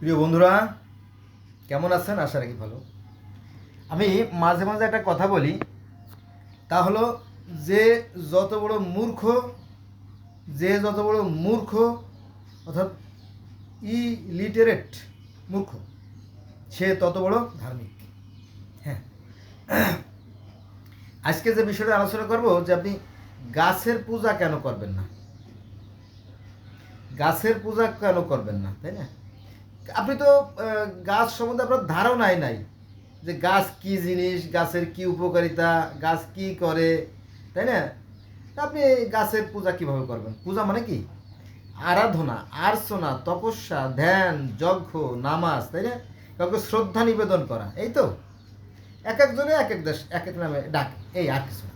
প্রিয় বন্ধুরা, কেমন আছেন? আশা রাখি ভালো। আমি মাঝে মাঝে একটা কথা বলি, তা হলো যে যত বড় মূর্খ অর্থাৎ ইলিটারেট মূর্খ, সে তত বড় ধার্মিক। হ্যাঁ, আজকে যে বিষয়টা আলোচনা করব যে আপনি গাছের পূজা কেন করবেন না, তাই না? আপনি তো গাছ সম্বন্ধে আপনার ধারণাই নাই যে গাছ কি জিনিস, গাছের কি উপকারিতা, গাছ কি করে, তাই না? আপনি গাছের পূজা কিভাবে করবেন? পূজা মানে কি? আরাধনা, আর্চনা, তপস্যা, ধ্যান, যজ্ঞ, নামাজ, তাই না? কাউকে শ্রদ্ধা নিবেদন করা, এই তো। এক একজনে এক এক দেশ এক এক নামে ডাকে, এই আর কিছু না।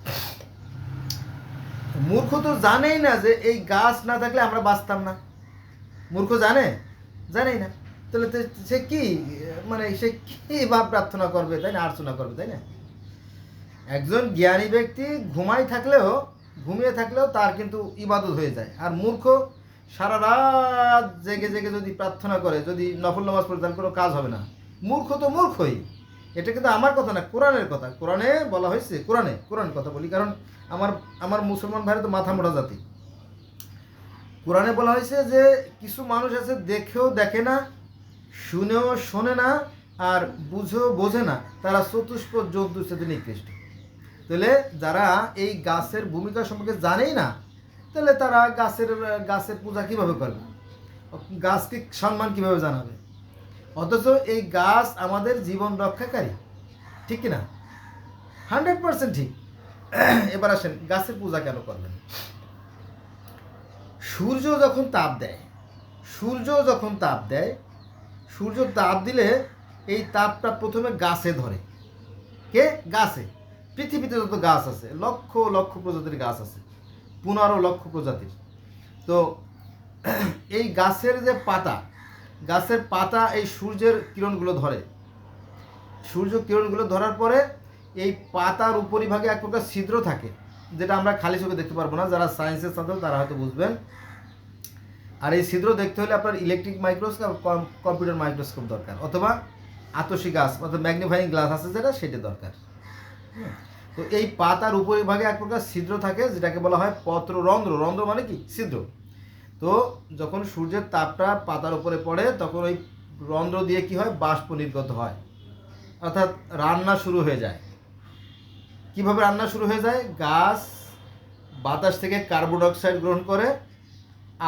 মূর্খ তো জানেই না যে এই গাছ না থাকলে আমরা বাঁচতাম না। মূর্খ জানেই না। তাহলে সে কি সে কি ভাব প্রার্থনা করবে, তাই না? আর্চনা করবে, তাই না? একজন জ্ঞানী ব্যক্তি ঘুমিয়ে থাকলেও তার কিন্তু ইবাদত হয়ে যায়। আর মূর্খ সারা রাত জেগে জেগে যদি প্রার্থনা করে, যদি নফল নামাজ পড়ে, তার কোনো কাজ হবে না। মূর্খ তো মূর্খই। এটা কিন্তু আমার কথা না, কোরআনের কথা। কোরআনে বলা হয়েছে, কোরআন কথা বলি, কারণ আমার মুসলমান ভাইরা তো মাথা মোটা জাতি। কোরআনে বলা হয়েছে যে কিছু মানুষ আছে দেখেও দেখে না, শুনেও শোনে না, আর বুঝেও বোঝে না, তারা চতুষ্পদ জন্তুর সাথে নিকৃষ্ট। তাহলে যারা এই গাছের ভূমিকা সম্পর্কে জানেই না, তাহলে তারা গাছের পূজা কিভাবে করবে, গাছকে সম্মান কিভাবে জানাবে? অথচ এই গাছ আমাদের জীবন রক্ষাকারী, ঠিক কিনা? 100% ঠিক। এবার আসেন, গাছের পূজা কেন করবেন? সূর্য যখন তাপ দিলে এই তাপটা প্রথমে গাছে ধরে। গাছে। পৃথিবীতে যত গাছ আছে, লক্ষ লক্ষ প্রজাতির গাছ আছে, 15 লক্ষ প্রজাতির। তো এই গাছের পাতা এই সূর্যের কিরণগুলো ধরে। সূর্য কিরণগুলো ধরার পরে এই পাতার উপরিভাগে এক প্রকার ছিদ্র থাকে, যেটা আমরা খালি চোখে দেখতে পারবো না। যারা সায়েন্সের ছাত্র তারা হয়তো বুঝবেন। আর এই ছিদ্র দেখতে হলে আপনার ইলেকট্রিক মাইক্রোস্কোপ, কম্পিউটার মাইক্রোস্কোপ দরকার, অথবা আতসী গাছ অর্থাৎ ম্যাগনিফাইং গ্লাস আছে যেটা, সেটা দরকার। তো এই পাতার উপরিভাগে এক প্রকার ছিদ্র থাকে, যেটাকে বলা হয় পত্ররন্ধ্র। রন্ধ্র মানে কি? ছিদ্র। তো যখন সূর্যের তাপটা পাতার উপরে পড়ে, তখন ওই রন্ধ্র দিয়ে কি হয়? বাষ্প নির্গত হয়, অর্থাৎ রান্না শুরু হয়ে যায়। কিভাবে রান্না শুরু হয়ে যায়? গাছ বাতাস থেকে কার্বন ডাইঅক্সাইড গ্রহণ করে,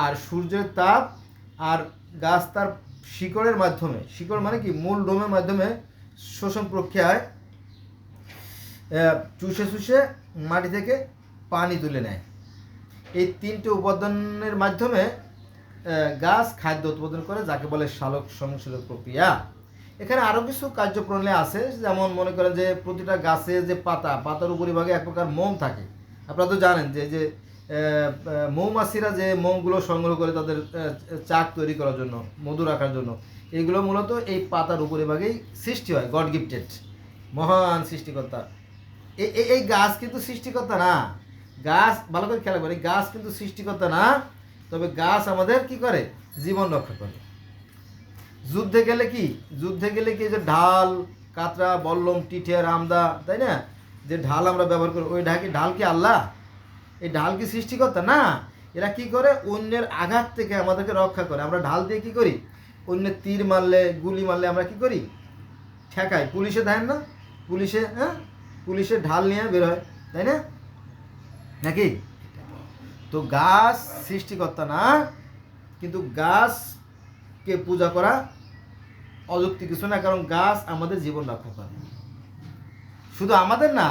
আর সূর্যের তাপ আর গাছ তার শিকড়ের মাধ্যমে, শিকড় মানে কি? মূল ডোমের মাধ্যমে শোষণ প্রক্রিয়ায় চুষে মাটি থেকে পানি তুলে নেয়। এই 3টে উপাদানের মাধ্যমে গাছ খাদ্য উৎপাদন করে, যাকে বলে সালোক সংশ্লেষ প্রক্রিয়া। এখানে আরও কিছু কার্যপ্রণালী আছে, যেমন মনে করেন যে প্রতিটা গাছে যে পাতার উপরিভাগে এক প্রকার মোম থাকে। আপনারা তো জানেন যে মৌমাছিরা যে মোমগুলো সংগ্রহ করে তাদের চাক তৈরি করার জন্য, মধু রাখার জন্য, এইগুলো মূলত এই পাতার উপরিভাগেই সৃষ্টি হয়। গড গিফটেড, মহান সৃষ্টিকর্তা। এই গাছ কিন্তু সৃষ্টিকর্তা না। গাছ, ভালো করে খেয়াল করে, গাছ কিন্তু সৃষ্টিকর্তা না। তবে গাছ আমাদের কি করে? জীবন রক্ষা করে। যুদ্ধে গেলে কি যে ঢাল, কাতরা, বল্লম, টিঠিয়ার, আমদা, তাই না? যে ঢাল আমরা ব্যবহার করি, ওই ঢাল কি আল্লাহ? এই ঢাল কি সৃষ্টিকর্তা? না। এরা কি করে? অন্যের আঘাত থেকে আমাদেরকে রক্ষা করে। আমরা ঢাল দিয়ে কি করি? অন্যের তীর মারলে, গুলি মারলে আমরা কি করি? ঠেকাই। পুলিশে দেখেন না, পুলিশে ঢাল নিয়ে বের হয়, তাই না? নাকি? তো গাছ সৃষ্টিকর্তা না, কিন্তু গাছকে পূজা করা অযৌক্তিক কিছু না, কারণ গাছ আমাদের জীবন রক্ষা করে। শুধু আমাদের না,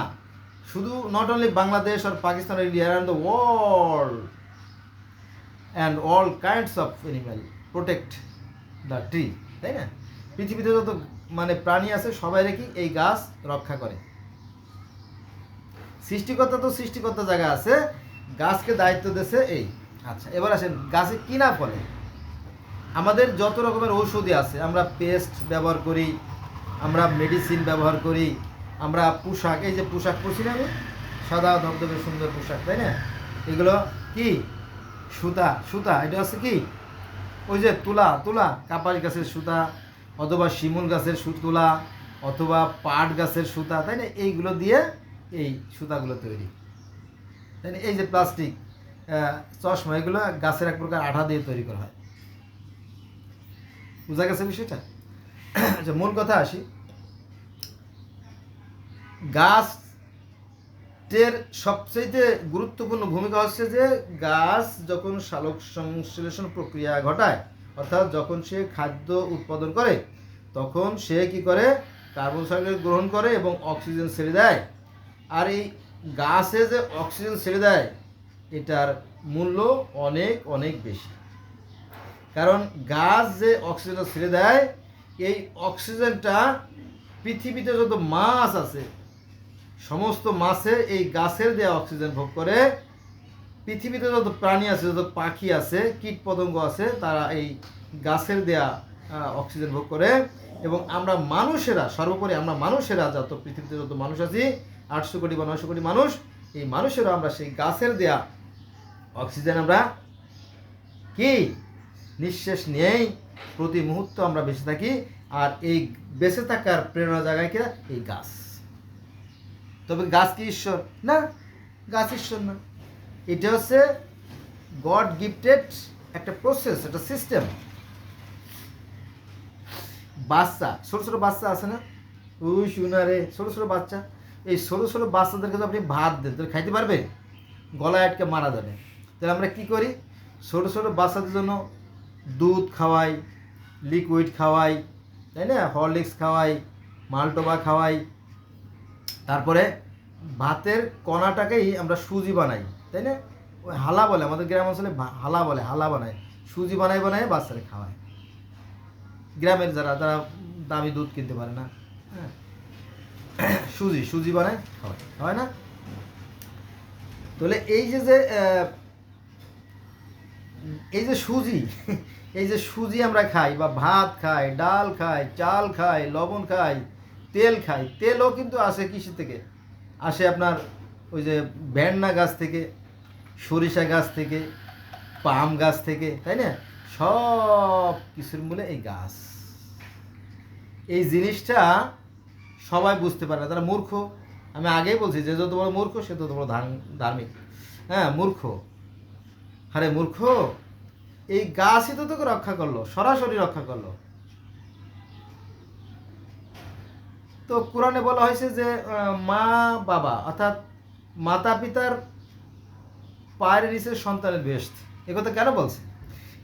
শুধু নট অনলি বাংলাদেশ আর Pakistan, India, and the world and all kinds of animal protect the tree, তাই না? পৃথিবীতে যত প্রাণী আছে সবাই কি এই গাছ রক্ষা করে। সৃষ্টিকর্তা জায়গা আছে, গাছকে দায়িত্ব দিয়েছে এই। আচ্ছা, এবার আসেন গাছে কি না ফলে। আমাদের যত রকমের ঔষধি আছে, আমরা পেস্ট ব্যবহার করি, আমরা মেডিসিন ব্যবহার করি, আমরা পোশাক, এই যে পোশাক পরছি না আমি, সাদা ধবধবে সুন্দর পোশাক, তাই না? এগুলো কি? সুতা। এটা হচ্ছে কি? ওই যে তুলা তুলা কাপাস গাছের সুতা, অথবা শিমুল গাছের তুলা, অথবা পাট গাছের সুতা, তাই না? এইগুলো দিয়ে এই সুতাগুলো তৈরি, তাই না? এই যে প্লাস্টিক চশমা, এগুলো গাছের এক প্রকার আঠা দিয়ে তৈরি করা হয়। বোঝা গেছে বিষয়টা? আচ্ছা, মূল কথা আসি। গাছের সবচেয়ে গুরুত্বপূর্ণ ভূমিকা হচ্ছে যে গাছ যখন সালোক সংশ্লেষণ প্রক্রিয়া ঘটায়, অর্থাৎ যখন সে খাদ্য উৎপাদন করে, তখন সে কি করে, কার্বন ডাই অক্সাইড গ্রহণ করে এবং অক্সিজেন ছেড়ে দেয়। আর এই গাছে যে অক্সিজেন ছেড়ে দেয়, এটার মূল্য অনেক অনেক বেশি। কারণ গাছ যে অক্সিজেন ছেড়ে দেয়, এই অক্সিজেনটা পৃথিবীতে যত মাছ আছে, সমস্ত মাছে এই গাছের দেওয়া অক্সিজেন ভোগ করে। পৃথিবীতে যত প্রাণী আছে, যত পাখি আছে, কীট পতঙ্গ আছে, তারা এই গাছের দেয়া অক্সিজেন ভোগ করে। এবং আমরা মানুষেরা, সর্বোপরি আমরা মানুষেরা, যত পৃথিবীতে যত মানুষ আছি, 800 কোটি বা 900 কোটি মানুষ, এই মানুষেরা আমরা সেই গাছের দেয়া অক্সিজেন আমরা কি নিঃশ্বাস নিয়েই প্রতি মুহূর্ত আমরা বেঁচে থাকি। আর এই বেঁচে থাকার প্রেরণা জায়গায় কি, এই গাছ। তবে গাছ কি ঈশ্বর? না, গাছ ঈশ্বর না। এটা হচ্ছে গড গিফটেড একটা প্রসেস, একটা সিস্টেম। বাচ্চা, ছোট ছোট বাচ্চা আছে না, ওই শুনারে ছোট ছোট বাচ্চা, এই ছোট ছোট বাচ্চাদেরকে তো আপনি ভাত দেন, তাহলে খাইতে পারবে? গলায় আটকে মারা যাবে। তাহলে আমরা কি করি? ছোট ছোট বাচ্চাদের জন্য দুধ খাওয়াই, লিকুইড খাওয়াই, তাই না? হরলিক্স খাওয়াই, মালটোবা খাওয়াই, তারপরে ভাতের কণাটাকেই আমরা সুজি বানাই, তাই না? ওই হালা বলে, আমাদের গ্রাম অঞ্চলে হালা বলে, হালা বানায়, সুজি বানাই বানাই বাচ্চারা খাওয়ায়। গ্রামের যারা দামি দুধ কিনতে পারে না, হ্যাঁ, সুজি বানায় খাওয়ায়, হয় না? তাহলে এই যে সুজি, এই যে সুজি আমরা খাই, বা ভাত খাই, ডাল খাই, চাল খাই, লবণ খাই, তেল খাই। তেলও কিন্তু আসে কিসের থেকে? আসে আপনার ওই যে ভেন্না গাছ থেকে, সরিষা গাছ থেকে, পাম গাছ থেকে, তাই না? সব কিছুর মূলে এই গাছ। এই জিনিসটা সবাই বুঝতে পারে না, তারা মূর্খ। আমি আগেই বলছি যে যত বড় মূর্খ সে তত বড় ধার্মিক। হ্যাঁ, মূর্খ। আরে মূর্খ, এই গাছই তো তোকে রক্ষা করলো, সরাসরি রক্ষা করলো। তো কোরআনে বলা হয়েছে যে মা বাবা, অর্থাৎ মাতা পিতার পায়ের নিচে সন্তানের বেহেশত। একথা কেন বলছে?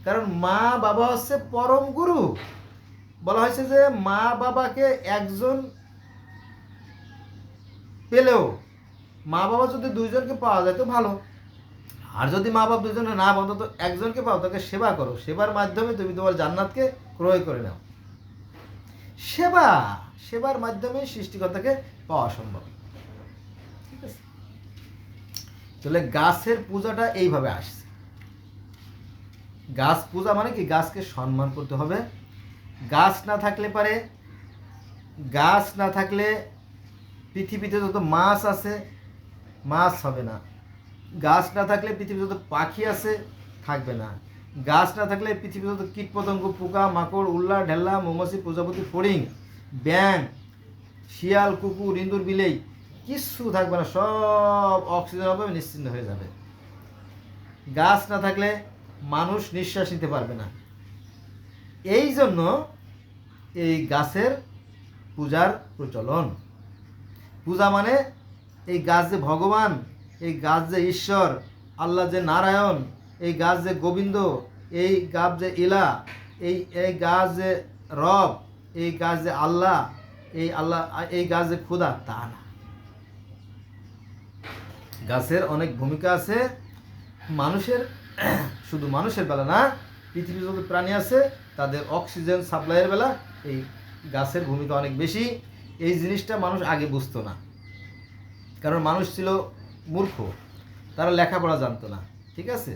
কারণ মা বাবা হচ্ছে পরম গুরু। বলা হয়েছে যে মা বাবাকে একজন পেলেও, মা বাবা যদি দুইজনকে পাওয়া যায় তো ভালো, আর যদি মা বাবা দুজনে না, অন্তত একজনকে পাও, তাকে সেবা করো। সেবার মাধ্যমে তুমি তোমার জান্নাতকে ক্রয় করে নাও। সেবার মাধ্যমে সৃষ্টিকর্তাকে পাওয়া সম্ভব। ঠিক আছে? তাহলে গাছের পূজাটা এইভাবে আসছে। গাছ পূজা মানে কি? গাছকে সম্মান করতে হবে। গাছ না থাকলে পৃথিবীতে যত মাছ আছে, মাছ হবে না। গাছ না থাকলে পৃথিবীতে যত পাখি আছে, থাকবে না। গাছ না থাকলে পৃথিবীতে যত কীট পতঙ্গ, পোকা মাকড়, উল্লা ঢেল্লা, মৌমাছি, প্রজাপতি, ফড়িং, ব্যাং, শিয়াল, কুকুর, ইঁদুর, বিলেই কিচ্ছু থাকবে না। সব অক্সিজেন অভাবে নিশ্চিন্ন হয়ে যাবে। গাছ না থাকলে মানুষ নিঃশ্বাস নিতে পারবে না। এই জন্য এই গাছের পূজার প্রচলন। পূজা মানে এই গাছ যে ভগবান, এই গাছ যে ঈশ্বর, আল্লাহ যে নারায়ণ, এই গাছ যে গোবিন্দ, এই গাছ যে ইলা, এই গাছ যে রব, এই গাছ যে আল্লাহ, এই গাছ যে খুদা, তা না। গাছের অনেক ভূমিকা আছে। মানুষের, শুধু মানুষের বেলা না, পৃথিবীর যত প্রাণী আছে তাদের অক্সিজেন সাপ্লাইয়ের বেলা এই গাছের ভূমিকা অনেক বেশি। এই জিনিসটা মানুষ আগে বুঝতো না, কারণ মানুষ ছিল মূর্খ, তারা লেখাপড়া জানতো না। ঠিক আছে?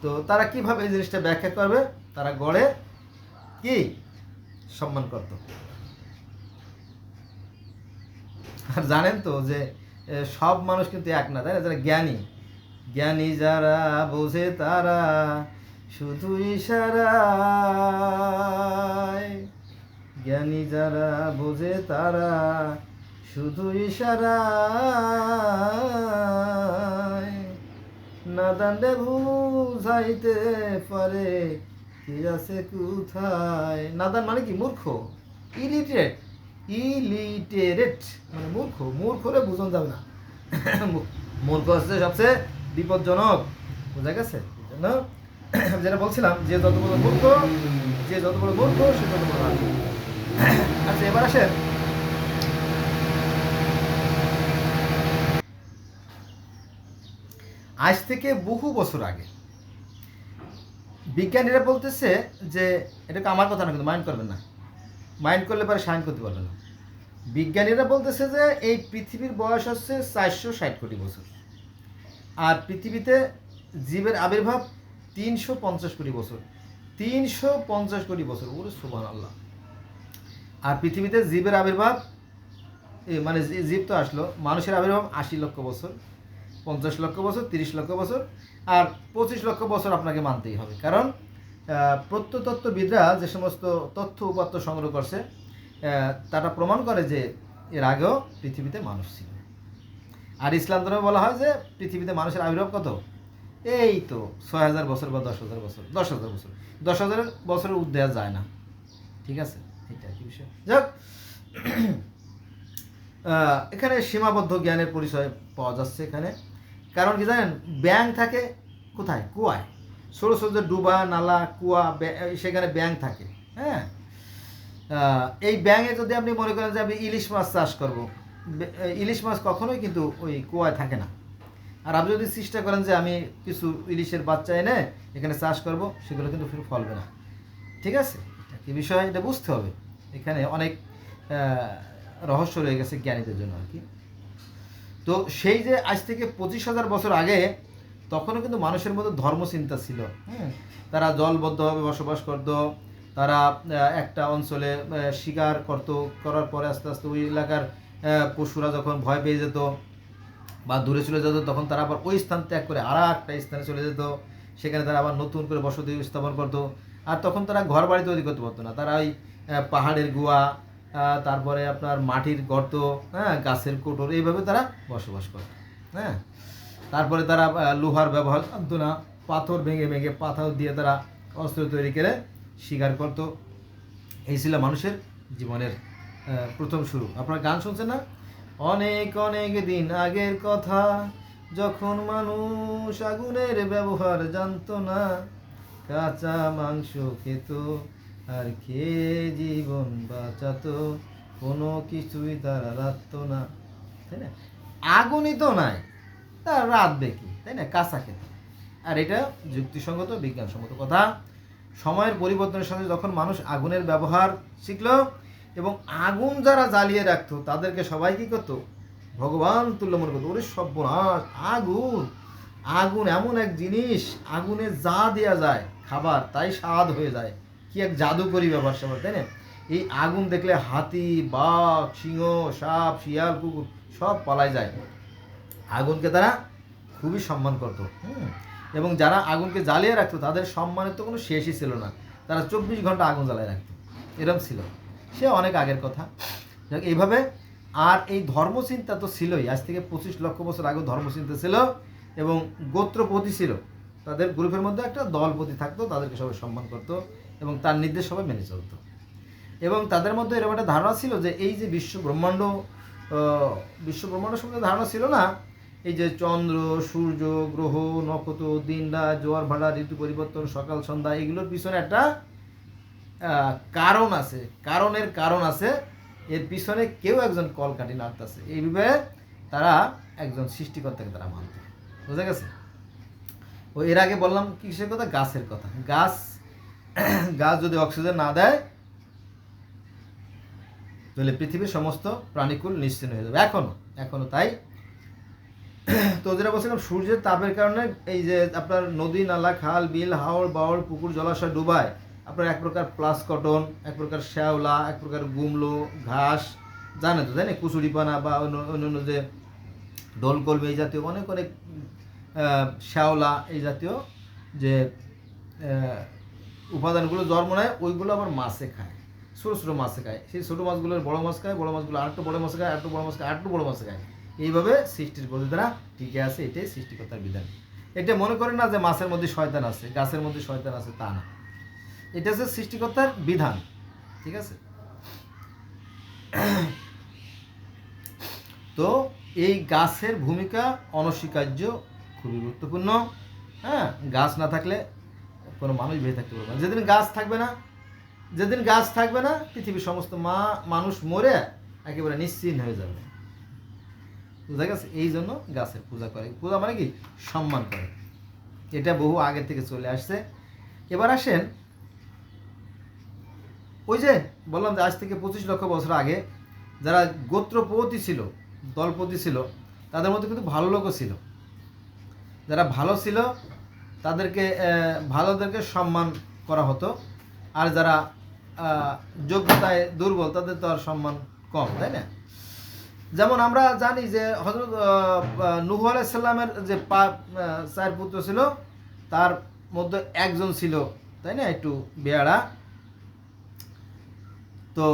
তো তারা কিভাবে এই জিনিসটা ব্যাখ্যা করবে? তারা গড়ে কি সম্মান করত। আর জানেন তো যে সব মানুষ কিন্তু এক না, তাই না? যারা জ্ঞানী যারা বোঝে তারা শুধু ইশারায়, জ্ঞানী যারা বোঝে তারা শুধু ইশারায়, নাদানরে বুঝাইতে পারে কি আছে কোথায়। নাদান মানে কি? মূর্খ, ইলিটারেট। ইলিটারেট মানে মূর্খ, মূর্খরে বুঝানো যাবে না। মূর্খ হচ্ছে সবচেয়ে বিপজ্জনক, বোঝা গেছে? যেটা বলছিলাম, যে যত বড় মূর্খ, সে তত বড় রাজা। আচ্ছা, এবার আসেন আজ থেকে বহু বছর আগে বিজ্ঞানীরা বলতেছে যে, এটাকে আমার কথা না, কিন্তু মাইন্ড করবেন না, মাইন্ড করলে পরে সাইন করতে পারবে না। বিজ্ঞানীরা বলতেছে যে এই পৃথিবীর বয়স হচ্ছে 460 কোটি বছর, আর পৃথিবীতে জীবের আবির্ভাব 350 কোটি বছর। 350 কোটি বছর, ওরে সুবহানাল্লাহ। আর পৃথিবীতে জীবের আবির্ভাব, মানে জীব তো আসলো, মানুষের আবির্ভাব 80 লক্ষ বছর, 50 লক্ষ বছর, 30 লক্ষ বছর, আর 25 লক্ষ বছর আপনাকে মানতেই হবে। কারণ প্রত্নতত্ত্ববিদরা যে সমস্ত তথ্য উপাত্ত সংগ্রহ করছে, তারা প্রমাণ করে যে এর আগেও পৃথিবীতে মানুষ ছিল। আর ইসলাম ধর্মে বলা হয় যে পৃথিবীতে মানুষের আবির্ভাব কত? এই তো 6000 বছর বা 10,000 বছর। 10,000 বছর, 10,000 বছরের ঊর্ধ্বে যায় না। ঠিক আছে, এটা কি বিষয়? যাক, এখানে সীমাবদ্ধ জ্ঞানের পরিচয় পাওয়া যাচ্ছে এখানে। কারণ কি জানেন, ব্যাঙ থাকে কোথায়? কুয়ায়। ছোটো ছোটো যে ডুবা, নালা, কুয়া, সেখানে ব্যাঙ থাকে। হ্যাঁ, এই ব্যাঙে যদি আপনি মনে করেন যে আমি ইলিশ মাছ চাষ করব, ইলিশ মাছ কখনোই কিন্তু ওই কুয়ায় থাকে না। আর আপনি যদি চেষ্টা করেন যে আমি কিছু ইলিশের বাচ্চা এনে এখানে চাষ করব, সেগুলো কিন্তু ফলবে না। ঠিক আছে, কি বিষয় এটা বুঝতে হবে। এখানে অনেক রহস্য রয়ে গেছে জ্ঞানীদের জন্য আর কি। তো সেই যে আজ থেকে 25,000 বছর আগে, তখনও কিন্তু মানুষের মধ্যে ধর্মচিন্তা ছিল। তারা দলবদ্ধভাবে বসবাস করত। তারা একটা অঞ্চলে শিকার করার পরে আস্তে আস্তে ওই এলাকার পশুরা যখন ভয় পেয়ে যেত বা দূরে চলে যেত, তখন তারা আবার ওই স্থান ত্যাগ করে আর একটা স্থানে চলে যেত। সেখানে তারা আবার নতুন করে বসতি স্থাপন করতো। আর তখন তারা ঘর বাড়ি তৈরি করতে পারতো না, তারা ওই পাহাড়ের গুহা, তারপরে আপনার মাটির গর্ত, হ্যাঁ, গাছের কোটর, এইভাবে তারা বসবাস করত। হ্যাঁ, তারপরে তারা লোহার ব্যবহার করতো না, পাথর ভেঙে ভেঙে পাথর দিয়ে তারা অস্ত্র তৈরি করে শিকার করত। এই ছিল মানুষের জীবনের প্রথম শুরু। আপনারা গান শুনছেন না? অনেক অনেক দিন আগের কথা, যখন মানুষ আগুনের ব্যবহার জানতো না, কাঁচা মাংস খেত আর খেয়ে জীবন বাঁচাতো, কোনো কিছুই তারা রাখতো না। তাই না? আগুনই তো নাই, তার রাঁধবে কি? তাই না? কাঁচা খেত। আর এটা যুক্তিসঙ্গত, বিজ্ঞানসম্মত কথা। সময়ের পরিবর্তনের সাথে যখন মানুষ আগুনের ব্যবহার শিখলো, এবং আগুন যারা জ্বালিয়ে রাখতো তাদেরকে সবাই কী করতো? ভগবান তুল্য মনে করতো। ওরে সর্বনাশ, আগুন! আগুন এমন এক জিনিস, আগুনে যা দেওয়া যায় খাবার তাই স্বাদ হয়ে যায়। কি এক জাদুকরি ব্যাপার স্যাপার, তাই না? এই আগুন দেখলে হাতি, বাঘ, সিংহ, সাপ, শিয়াল, কুকুর সব পালায় যায়। আগুনকে তারা খুবই সম্মান করতো। এবং যারা আগুনকে জ্বালিয়ে রাখতো তাদের সম্মানের তো কোনো শেষই ছিল না। তারা 24 ঘন্টা আগুন জ্বালিয়ে রাখতো, এরকম ছিল। সে অনেক আগের কথা। এইভাবে আর এই ধর্মচিন্তা তো ছিলই। আজ থেকে 25 লক্ষ বছর আগে ধর্মচিন্তা ছিল, এবং গোত্রপতি ছিল। তাদের গ্রুপের মধ্যে একটা দলপতি থাকতো, তাদেরকে সবাই সম্মান করতো এবং তার নির্দেশ সবাই মেনে চলতো। এবং তাদের মধ্যে এরকম একটা ধারণা ছিল যে এই যে বিশ্ব ব্রহ্মাণ্ড সম্বন্ধে ধারণা ছিল না। এই যে চন্দ্র, সূর্য, গ্রহ, নক্ষত্র, দিন রাত, জোয়ার ভাটা, ঋতু পরিবর্তন, সকাল সন্ধ্যা, এগুলোর পিছনে একটা কারণ আছে, কারণ আছে। এর পিছনে কেউ একজন কলকাঠি নাড়তেছে। এইভাবে তারা একজন সৃষ্টিকর্তাকে তারা মানত। বুঝা গেছে? ও এর আগে বললাম কিসের কথা? গাছের কথা। গাছ যদি অক্সিজেন না দেয় তাহলে পৃথিবীর সমস্ত প্রাণীকুল নিশ্চিন্ন হয়ে যাবে। এখনো তাই। তো যেটা বলছিলাম, সূর্যের তাপের কারণে এই যে আপনার নদী, নালা, খাল, বিল, হাওড়, বাওড়, পুকুর, জলাশয় ডুবায়। আপনার এক প্রকার প্লাস কটন, এক প্রকার শ্যাওলা, এক প্রকার গুমলো, ঘাস, জানে তো, তাই না? কুচুরিপানা বা অন্য যে ডোলকলমি, এই জাতীয় অনেক শ্যাওলা, এই জাতীয় যে উপাদানগুলো জন্ম নেয়, ওইগুলো আবার মাছে খায়, ছোটো ছোটো মাছে খায়। সেই ছোটো মাছগুলোর বড় মাছ খায়, বড় মাছগুলো আরেকটু বড় মাছ খায়, আরেকটু বড় মাছ খায়, আরেকটু বড় মাছ খায়। এইভাবে সৃষ্টির পদ্ধতি দ্বারা টিকে আছে। এটাই সৃষ্টিকর্তার বিধান। এটা মনে করেন না যে মাছের মধ্যে শয়তান আছে, গাছের মধ্যে শয়তান আছে, তা না। এটা হচ্ছে সৃষ্টিকর্তার বিধান, ঠিক আছে। তো এই গাছের ভূমিকা অনস্বীকার্য, খুবই গুরুত্বপূর্ণ। হ্যাঁ, গাছ না থাকলে কোনো মানুষ বেঁচে থাকতে পারবে না। যেদিন গাছ থাকবে না পৃথিবীর সমস্ত মানুষ মরে একেবারে নিশ্চিহ্ন হয়ে যাবে। বুঝা গেছে? এই জন্য গাছের পূজা করে। পূজা মানে কি? সম্মান করে। এটা বহু আগে থেকে চলে আসছে। এবার আসেন, ওই যে বললাম যে আজ থেকে 25 লক্ষ বছর আগে যারা গোত্রপতি ছিল, দলপতি ছিল, তাদের মধ্যে কিন্তু ভালো লোকও ছিল। যারা ভালো ছিল তাদেরকে ভালোদেরকে সম্মান করা হতো, আর যারা যোগ্যতায় দুর্বল তাদের তো আর সম্মান কম, তাই না? যেমন আমরা জানি যে হযরত নূহ আলাইহিস সালামের যে 4 পুত্র ছিল, তার মধ্যে একজন ছিল, তাই না, একটু বেয়াড়া। তো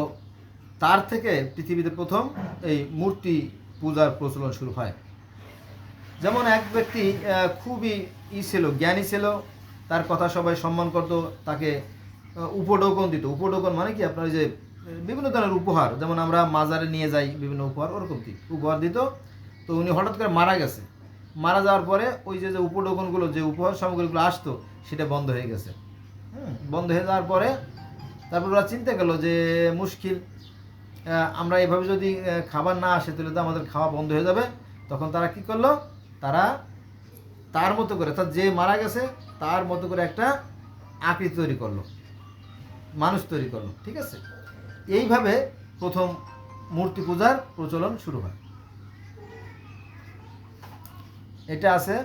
তার থেকে পৃথিবীতে প্রথম এই মূর্তি পূজার প্রচলন শুরু হয়। যেমন এক ব্যক্তি খুবই ছিল, জ্ঞানী ছিল, তার কথা সবাই সম্মান করত, তাকে উপঢৌকন দিত। উপঢৌকন মানে কি? আপনার যে বিভিন্ন ধরনের উপহার, যেমন আমরা মাজারে নিয়ে যাই বিভিন্ন উপহার, ওরকম কি উপহার দিত। তো উনি হঠাৎ করে মারা গেছে। মারা যাওয়ার পরে ওই যে উপঢৌকনগুলো, যে উপহার সামগ্রীগুলো আসতো, সেটা বন্ধ হয়ে গেছে। বন্ধ হয়ে যাওয়ার পরে তারপর ওরা চিন্তা করলো যে মুশকিল, আমরা এভাবে যদি খাবার না আসে তাহলে তো আমাদের খাওয়া বন্ধ হয়ে যাবে। তখন তারা কি করলো? তারা তার মতো করে, অর্থাৎ যে মারা গেছে তার মতো করে একটা আকৃতি তৈরি করলো, মানুষ তৈরি করলো, ঠিক আছে। এইভাবে প্রথম মূর্তি পূজার প্রচলন শুরু হয়। এটা আছে।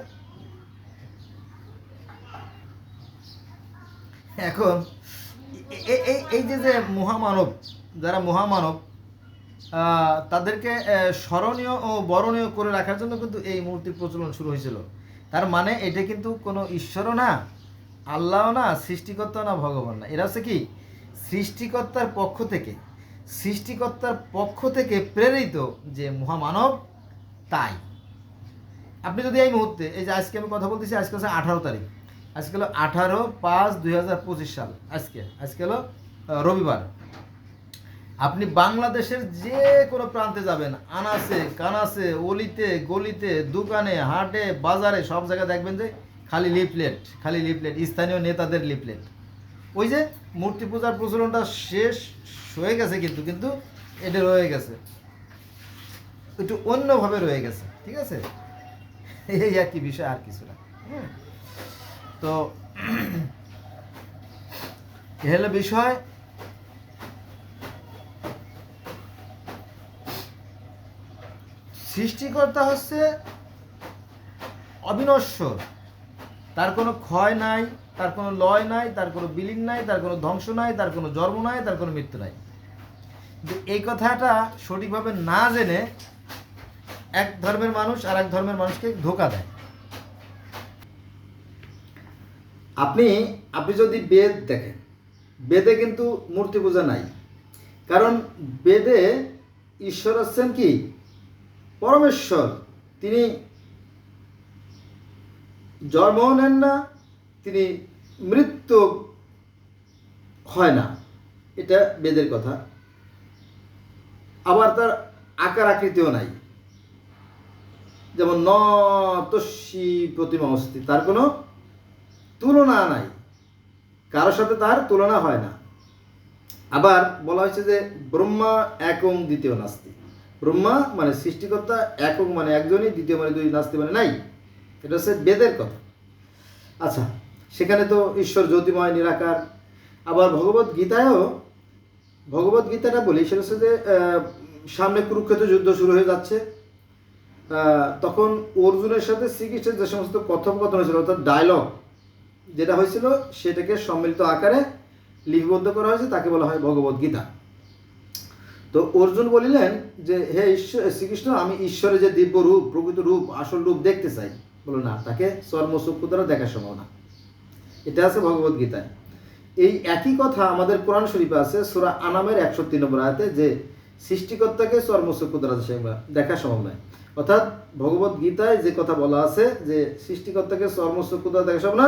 এখন এই যে মহামানব, যারা মহামানব, তাদেরকে স্মরণীয় ও বরণীয় করে রাখার জন্য কিন্তু এই মূর্তির প্রচলন শুরু হয়েছিল। তার মানে এটা কিন্তু কোনো ঈশ্বরও না, আল্লাহ না, সৃষ্টিকর্তা না, ভগবান না। এরা হচ্ছে কি? সৃষ্টিকর্তার পক্ষ থেকে প্রেরিত যে মহামানব, তাই। আপনি যদি এই মুহূর্তে, এই যে আজকে আমি কথা বলতেছি, আজকে হচ্ছে 18 তারিখ, আজকে হলো 18/5/2025 সাল, আজকে হলো রবিবার। আপনি বাংলাদেশের যে কোনো প্রান্তে যাবেন, আনাচে কানাচে, অলিতে গলিতে, দোকানে হাটে বাজারে, সব জায়গায় দেখবেন যে খালি লিফলেট, স্থানীয় নেতাদের লিফলেট। ওই যে মূর্তি পূজার প্রচলনটা শেষ হয়ে গেছে, কিন্তু এটা রয়ে গেছে, একটু অন্যভাবে রয়ে গেছে, ঠিক আছে। এই আর কি বিষয়, আর কিছু না। তো এ হলো বিষয়। সৃষ্টিকর্তা হচ্ছে অবিনশ্বর, তার কোনো ক্ষয় নাই, তার কোনো লয় নাই, তার কোনো বিলীন নাই, তার কোনো ধ্বংস নাই, তার কোনো জন্ম নাই, তার কোনো মৃত্যু নাই। এই কথাটা সঠিকভাবে না জেনে এক ধর্মের মানুষ আর এক ধর্মের মানুষকে ধোঁকা দেয়। আপনি যদি বেদ দেখেন, বেদে কিন্তু মূর্তি পূজা নাই। কারণ বেদে ঈশ্বর হচ্ছেন কি? পরমেশ্বর। তিনি জন্মও নেন না, তিনি মৃত্যু হয় না, এটা বেদের কথা। আবার তার আকার আকৃতিও নাই, যেমন ন তস্যি প্রতিমা অস্তি, তার কোনো তুলনা নাই, কারোর সাথে তার তুলনা হয় না। আবার বলা হয়েছে যে ব্রহ্মা একং দ্বিতীয় নাস্তি। ব্রহ্মা মানে সৃষ্টিকর্তা, একক মানে একজনই, দ্বিতীয় মানে দুই, নাস্তি মানে নাই। এটা হচ্ছে বেদের কথা। আচ্ছা, সেখানে তো ঈশ্বর জ্যোতিময়, নিরাকার। আবার ভগবত গীতাটা বলি, সেটা হচ্ছে যে সামনে কুরুক্ষেত্র যুদ্ধ শুরু হয়ে যাচ্ছে। তখন অর্জুনের সাথে শ্রীকৃষ্ণের যে সমস্ত কথোপকথন হয়েছিল, অর্থাৎ ডায়লগ যেটা হয়েছিল, সেটাকে সম্মিলিত আকারে লিপিবদ্ধ করা হয়েছে, তাকে বলা হয় ভগবত গীতা। তো অর্জুন বলিলেন যে হে শ্রীকৃষ্ণ, আমি ঈশ্বরের যে দিব্য রূপ, প্রকৃত রূপ, আসল রূপ দেখতে চাই। বলো না, তাকে চর্মচক্ষু দ্বারা দেখা সম্ভব না। এটা আছে ভগবদ গীতায়। এই একই কথা আমাদের কোরআন শরীফে আছে সূরা আনামের 103 নম্বর আয়াতে, যে সৃষ্টিকর্তাকে চর্মচক্ষু দ্বারা দেখা সম্ভব নয়। অর্থাৎ ভগবদ গীতায় যে কথা বলা আছে যে সৃষ্টিকর্তাকে চর্মচক্ষু দ্বারা দেখা সম্ভব না,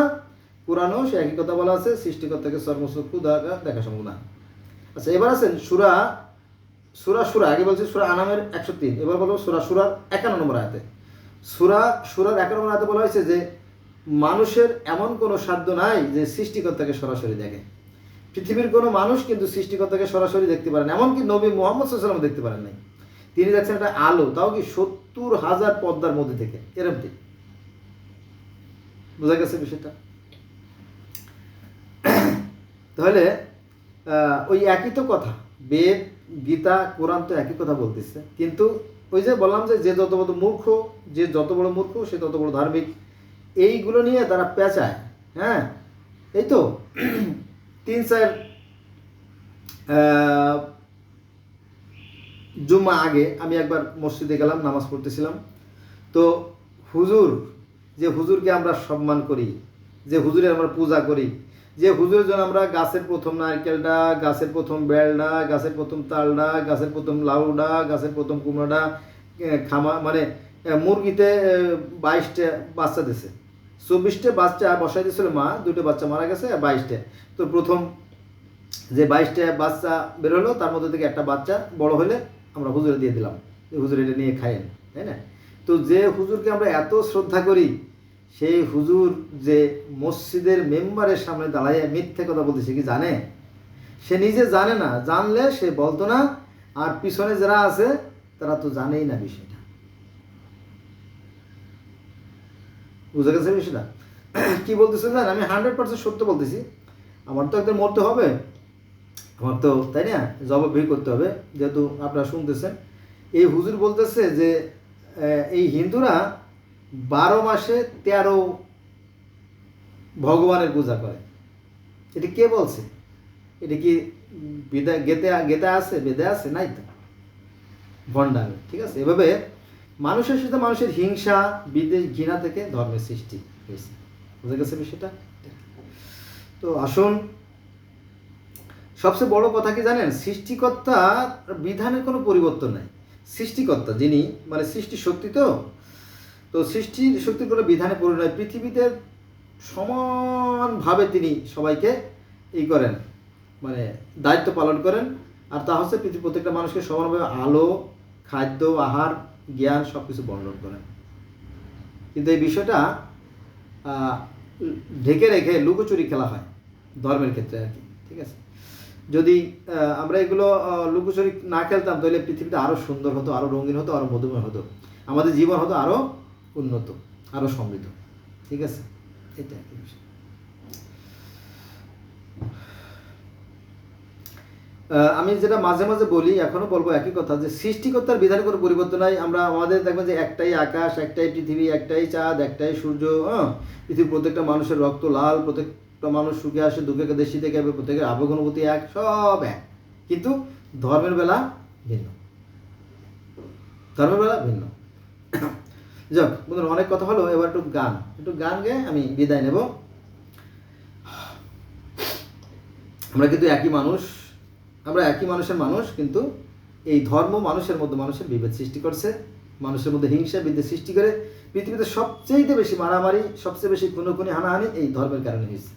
কোরআনেও সে একই কথা বলা আছে, সৃষ্টিকর্তাকে চর্মচক্ষু দ্বারা দেখা সম্ভব না। আচ্ছা, এবার আছেন সূরা আগে বলছি সূরা আনামের 103, এবার বলবো সূরার 51 নম্বর আয়াতে। সূরার 51 নম্বর আয়াতে বলা হয়েছে যে মানুষের এমন কোনো সাধ্য নাই যে সৃষ্টিকর্তাকে সরাসরি দেখে। পৃথিবীর কোনো মানুষ কিন্তু সৃষ্টিকর্তাকে সরাসরি দেখতে পারেন, এমনকি নবী মুহাম্মদ সাল্লাল্লাহু আলাইহি ওয়াসাল্লাম দেখতে পারেন নাই। তিনি দেখছেন একটা আলো, তাও কি 70,000 পর্দার মধ্যে থেকে, এরকমটি। বোঝা গেছে বিষয়টা? তাহলে ওই একই তো কথা, বেদ, গীতা, কোরআন তো একই কথা বলতেছে, কিন্তু ওই যে বললাম যে যত বড় মূর্খ সে তত বড় ধার্মিক, এইগুলো নিয়ে তারা পেঁচায়। হ্যাঁ, এই তো 3-4 জুম্মা আগে আমি একবার মসজিদে গেলাম, নামাজ পড়তেছিলাম। তো হুজুরকে আমরা সম্মান করি, যে হুজুরের আমরা পূজা করি, যে হুজুরের জন্য আমরা গাছের প্রথম নারকেলটা, গাছের প্রথম বেলটা, গাছের প্রথম তালটা, গাছের প্রথম লাউডা, গাছের প্রথম কুমড়াটা মানে মুরগিতে 22টা বাচ্চা দিছে, 24টা বাচ্চা বসাই দিয়েছিল মা, 2টা বাচ্চা মারা গেছে, 22টা। তো প্রথম যে 22টা বাচ্চা বের হলো, তার মধ্যে থেকে একটা বাচ্চা বড় হলে আমরা হুজুরে দিয়ে দিলাম, হুজুর এটা নিয়ে খায়েন, তাই না? তো যে হুজুরকে আমরা এত শ্রদ্ধা করি, সেই হুজুর যে মসজিদের মেম্বারের সামনে দাঁড়াইয়ে মিথ্যে কথা বলতেছে কি জানে? সে নিজে জানে না, জানলে সে বলতো না, আর পিছনে যারা আছে তারা তো জানেই না বিষয়টা। বুঝা গেছে বিষয়টা? কি বলতেছে জানেন? আমি 100% সত্য বলতেছি। আমার তো একদম মরতে হবে, আমার তো, তাই না, জবাবদিহি করতে হবে, যেহেতু আপনারা শুনতেছেন। এই হুজুর বলতেছে যে এই হিন্দুরা 12 মাসে 13 ভগবানের পূজা করে। এটা কে বলছে? এটা কি গেতে আছে, বেদে আছে? নাই তো, ভণ্ডামি। ঠিক আছে? এভাবে মানুষের সাথে মানুষের হিংসা, বিদ্বেষ, ঘৃণা থেকে ধর্মের সৃষ্টি হয়েছে। বুঝা গেছে বিষয়টা? তো আসুন, সবচেয়ে বড় কথা কি জানেন? সৃষ্টিকর্তার বিধানের কোনো পরিবর্তন নাই। সৃষ্টিকর্তা যিনি, মানে সৃষ্টি শক্তি, তো সৃষ্টি শক্তির কোনো বিধানে পরিণয়, পৃথিবীতে সমানভাবে তিনি সবাইকে করেন, মানে দায়িত্ব পালন করেন। আর তা হচ্ছে পৃথিবীর প্রত্যেকটা মানুষকে সমানভাবে আলো, খাদ্য, আহার, জ্ঞান সব কিছু বর্ণন করেন। কিন্তু এই বিষয়টা ঢেকে রেখে লুকোচুরি খেলা হয় ধর্মের ক্ষেত্রে আর কি। ঠিক আছে? যদি আমরা এগুলো লুকোচুরি না খেলতাম, তাহলে পৃথিবীটা আরও সুন্দর হতো, আরও রঙিন হতো, আরও মধুময় হতো, আমাদের জীবন হতো আরও উন্নত, আরও সমৃদ্ধ। ঠিক আছে? এটা একই বিষয়। আমি যেটা মাঝে মাঝে বলি, এখনো বলবো একই কথা, যে সৃষ্টিকর্তার বিধানে কোনো পরিবর্তন নাই। আমরা আমাদের দেখবেন যে একটাই আকাশ, একটাই পৃথিবী, একটাই চাঁদ, একটাই সূর্য। পৃথিবীর প্রত্যেকটা মানুষের রক্ত লাল, প্রত্যেকটা মানুষ সুখে আসে, দুঃখে কাঁদে, শীতে কাঁপে, প্রত্যেকের আবেগ অনুভূতি এক, সব এক, কিন্তু ধর্মের বেলা ভিন্ন। যাক বন্ধুরা, অনেক কথা হলো, এবার একটু গান গেয়ে আমি বিদায় নেব। আমরা কিন্তু একই মানুষ, আমরা একই মানুষের মানুষ, কিন্তু এই ধর্ম মানুষের মধ্যে মানুষের বিভেদ সৃষ্টি করছে, মানুষের মধ্যে হিংসা বিদ্বেষ সৃষ্টি করে। পৃথিবীতে সবচেয়ে বেশি মারামারি, সবচেয়ে বেশি খুনোখুনি, হানাহানি এই ধর্মের কারণে হয়েছে।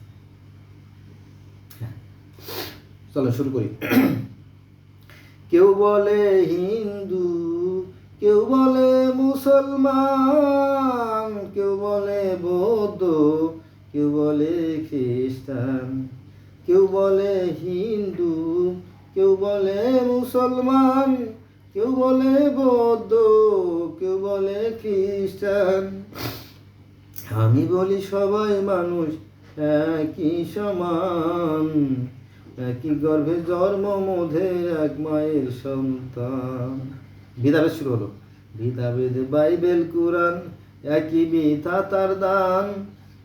চলো শুরু করি। কেউ বলে হিন্দু, কেউ বলে মুসলমান, কেউ বলে বৌদ্ধ, কেউ বলে খ্রিস্টান, কেউ বলে হিন্দু, কেউ বলে মুসলমান, কেউ বলে বৌদ্ধ, কেউ বলে খ্রিস্টান। আমি বলি সবাই মানুষ একই সমান, একই গর্ভে জন্ম, মোদের এক মায়ের সন্তান। ভেদাভেদ শুরু হলো। ভেদাভেদ বাইবেল কোরআন, একই বিধাতার দান।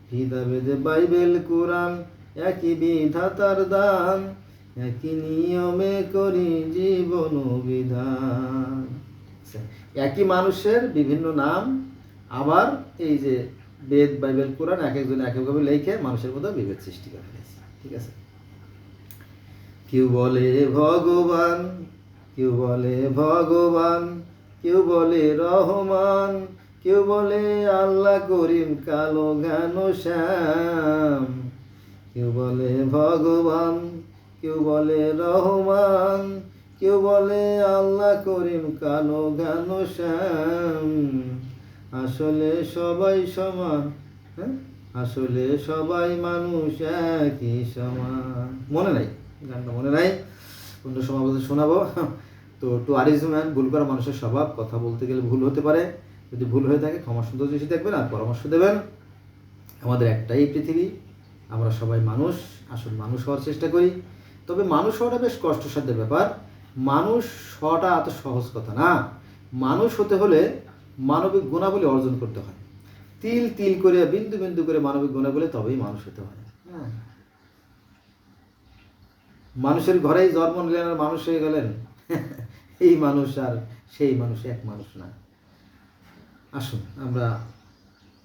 ভেদাভেদ বাইবেল কোরআন, একই বিধাতার দান। একই নিয়মে করি জীবন বিধান। একই মানুষের বিভিন্ন নাম, আবার এই যে বেদ বাইবেল কোরআন এক একজন এক একভাবে লেখে মানুষের মধ্যে বিভেদ সৃষ্টি করে ফেলেছে। ঠিক আছে, কেউ বলে ভগবান, কেউ বলে ভগবান, কেউ বলে রহমান, কেউ বলে আল্লাহ করিম কালো ঘন শ্যাম। কেউ বলে ভগবান, কেউ বলে রহমান, কেউ বলে আল্লাহ করিম কালো ঘন শ্যাম। আসলে সবাই সমান, হ্যাঁ, আসলে সবাই মানুষ একই সমান। মনে নাই গানটা, মনে নাই, অন্য সময় বলতে শোনাবো। তো টু আর ইজ ম্যান, ভুল করা মানুষের স্বভাব। কথা বলতে গেলে ভুল হতে পারে, যদি ভুল হয়ে থাকে ক্ষমা সুন্দর দৃষ্টি দেখবেন আর পরামর্শ দেবেন। আমাদের একটাই পৃথিবী, আমরা সবাই মানুষ, আসল মানুষ হওয়ার চেষ্টা করি। তবে মানুষ হওয়াটা বেশ কষ্টসাধ্য ব্যাপার। মানুষ হওয়াটা এত সহজ কথা না। মানুষ হতে হলে মানবিক গুণাবলী অর্জন করতে হয়। তিল তিল করে, বিন্দু বিন্দু করে মানবিক গুণাবলী, তবেই মানুষ হতে হয়। হ্যাঁ, মানুষের ঘরেই জন্ম নিলেন আর মানুষ হয়ে গেলেন, এই মানুষ আর সেই মানুষ এক মানুষ না। আসুন আমরা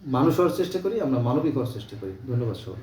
মানুষ হওয়ার চেষ্টা করি, আমরা মানবিক হওয়ার চেষ্টা করি। ধন্যবাদ সবাই।